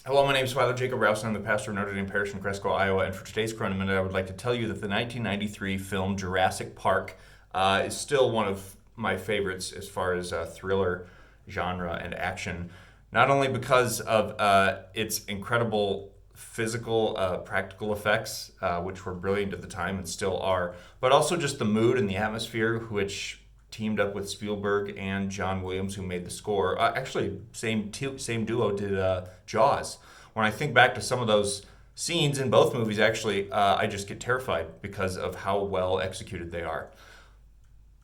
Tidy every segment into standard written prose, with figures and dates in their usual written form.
Hello, my name is Father Jacob Rouse, and I'm the pastor of Notre Dame Parish in Cresco, Iowa. And for today's Corona Minute, I would like to tell you that the 1993 film Jurassic Park is still one of my favorites as far as thriller genre and action. Not only because of its incredible physical, practical effects, which were brilliant at the time and still are, but also just the mood and the atmosphere, which teamed up with Spielberg and John Williams, who made the score. Actually, same duo did Jaws. When I think back to some of those scenes in both movies, actually, I just get terrified because of how well executed they are.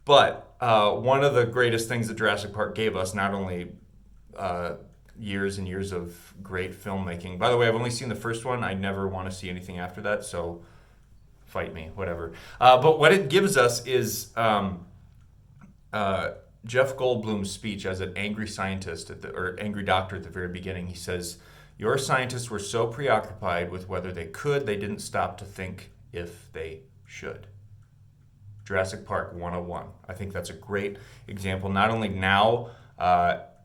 But one of the greatest things that Jurassic Park gave us, not only years and years of great filmmaking. By the way, I've only seen the first one. I never want to see anything after that, so fight me, whatever. But what it gives us is Jeff Goldblum's speech as an angry scientist or angry doctor at the very beginning. He says, "Your scientists were so preoccupied with whether they could, they didn't stop to think if they should." Jurassic Park 101. I think that's a great example, not only now,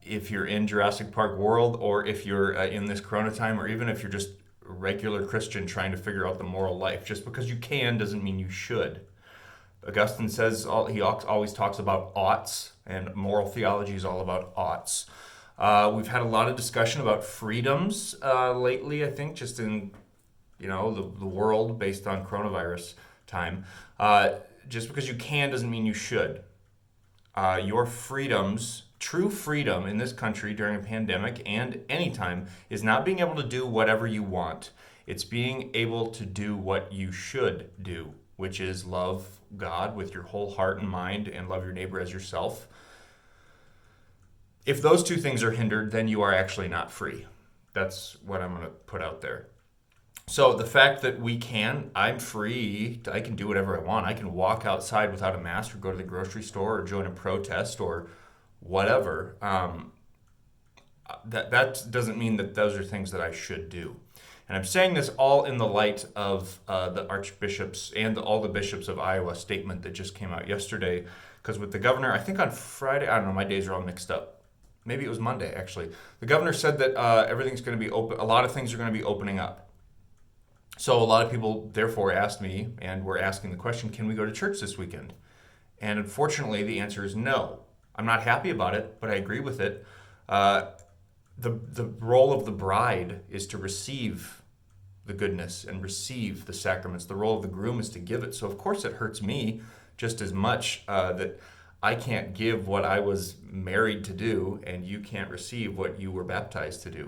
if you're in Jurassic Park world, or if you're in this Corona time, or even if you're just a regular Christian trying to figure out the moral life. Just because you can doesn't mean you should. Augustine says he always talks about oughts, and moral theology is all about oughts. We've had a lot of discussion about freedoms lately, I think, just in the world based on coronavirus time. Just because you can doesn't mean you should. Your freedoms, true freedom in this country during a pandemic and anytime, is not being able to do whatever you want. It's being able to do what you should do, which is love God with your whole heart and mind and love your neighbor as yourself. If those two things are hindered, then you are actually not free. That's what I'm going to put out there. So the fact that I'm free, I can do whatever I want. I can walk outside without a mask or go to the grocery store or join a protest or whatever. That doesn't mean that those are things that I should do. And I'm saying this all in the light of the archbishops and all the bishops of Iowa statement that just came out yesterday. Because with the governor, I think on Friday, I don't know, my days are all mixed up. Maybe it was Monday, actually. The governor said that everything's going to be open. A lot of things are going to be opening up. So a lot of people, therefore, asked me, and were asking the question, can we go to church this weekend? And unfortunately, the answer is no. I'm not happy about it, but I agree with it. The role of the bride is to receive the goodness and receive the sacraments. The role of the groom is to give it. So of course it hurts me just as much that I can't give what I was married to do, and you can't receive what you were baptized to do.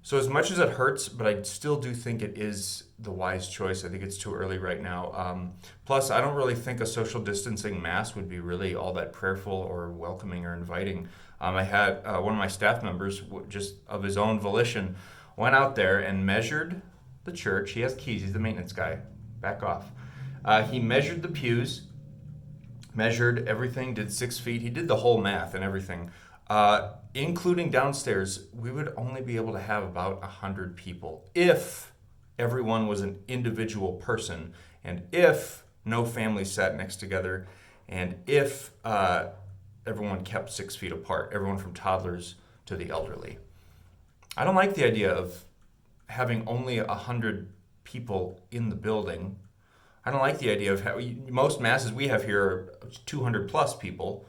So as much as it hurts, but I still do think it is the wise choice. I think it's too early right now. Plus, I don't really think a social distancing mass would be really all that prayerful or welcoming or inviting. I had one of my staff members, just of his own volition, went out there and measured the church. He has keys. He's the maintenance guy. Back off. He measured the pews, measured everything, did 6 feet. He did the whole math and everything. Including downstairs, we would only be able to have about 100 people if everyone was an individual person, and if no families sat next together, and if everyone kept 6 feet apart, everyone from toddlers to the elderly. I don't like the idea of having only 100 people in the building. I don't like the idea of most masses we have here are 200 plus people.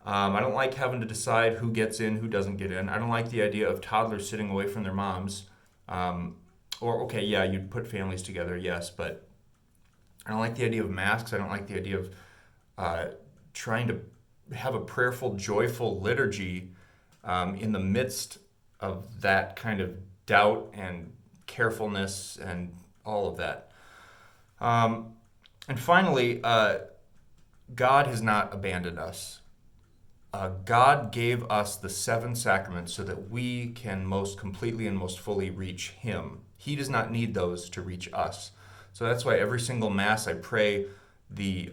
I don't like having to decide who gets in, who doesn't get in. I don't like the idea of toddlers sitting away from their moms. You'd put families together, yes, but I don't like the idea of masks. I don't like the idea of trying to have a prayerful, joyful liturgy in the midst of that kind of doubt and carefulness and all of that. And finally, God has not abandoned us. God gave us the 7 sacraments so that we can most completely and most fully reach Him. He does not need those to reach us. So that's why every single Mass I pray the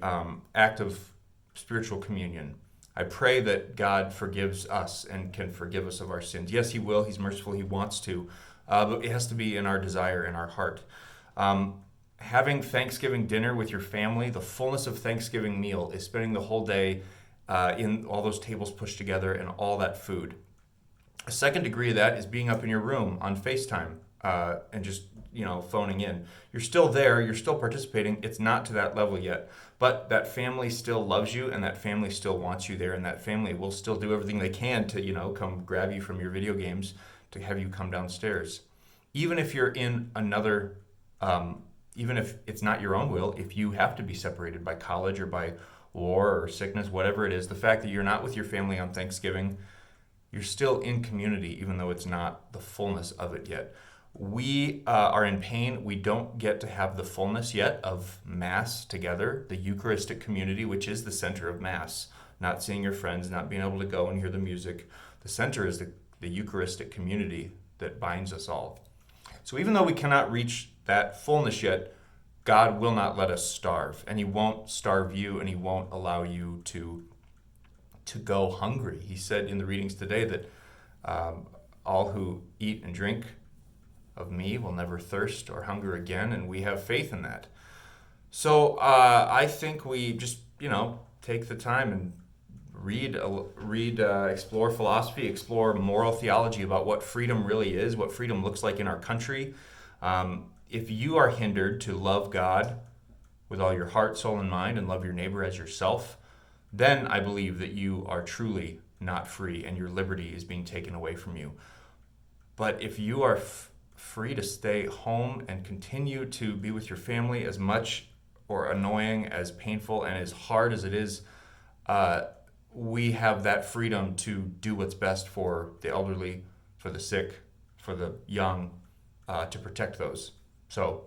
act of spiritual communion. I pray that God forgives us and can forgive us of our sins. Yes, He will. He's merciful. He wants to. But it has to be in our desire, in our heart. Having Thanksgiving dinner with your family, the fullness of Thanksgiving meal is spending the whole day in all those tables pushed together and all that food. A second degree of that is being up in your room on FaceTime and just, phoning in. You're still there, you're still participating. It's not to that level yet. But that family still loves you, and that family still wants you there, and that family will still do everything they can to, come grab you from your video games to have you come downstairs. Even if you're in another, even if it's not your own will, if you have to be separated by college or by war or sickness, whatever it is, the fact that you're not with your family on Thanksgiving, you're still in community, even though it's not the fullness of it yet. We are in pain. We don't get to have the fullness yet of Mass together, the Eucharistic community, which is the center of Mass. Not seeing your friends, not being able to go and hear the music. The center is the Eucharistic community that binds us all. So even though we cannot reach that fullness yet, God will not let us starve, and He won't starve you, and He won't allow you to go hungry. He said in the readings today that all who eat and drink of me will never thirst or hunger again, and we have faith in that. So I think we just, take the time and read, explore philosophy, explore moral theology about what freedom really is, what freedom looks like in our country. If you are hindered to love God with all your heart, soul, and mind, and love your neighbor as yourself, then I believe that you are truly not free and your liberty is being taken away from you. But if you are free to stay home and continue to be with your family, as much or annoying, as painful, and as hard as it is, we have that freedom to do what's best for the elderly, for the sick, for the young, to protect those. So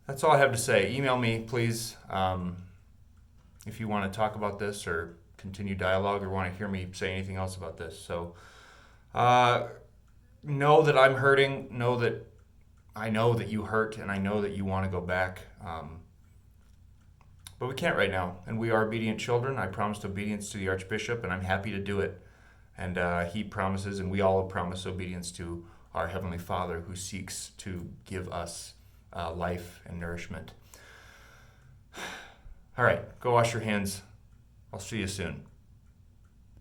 that's all I have to say. Email me, please, if you want to talk about this or continue dialogue or want to hear me say anything else about this. So know that I'm hurting. Know that I know that you hurt, and I know that you want to go back. But we can't right now, and we are obedient children. I promised obedience to the Archbishop, and I'm happy to do it. And he promises, and we all promise obedience to our Heavenly Father, who seeks to give us life and nourishment. All right, go wash your hands. I'll see you soon.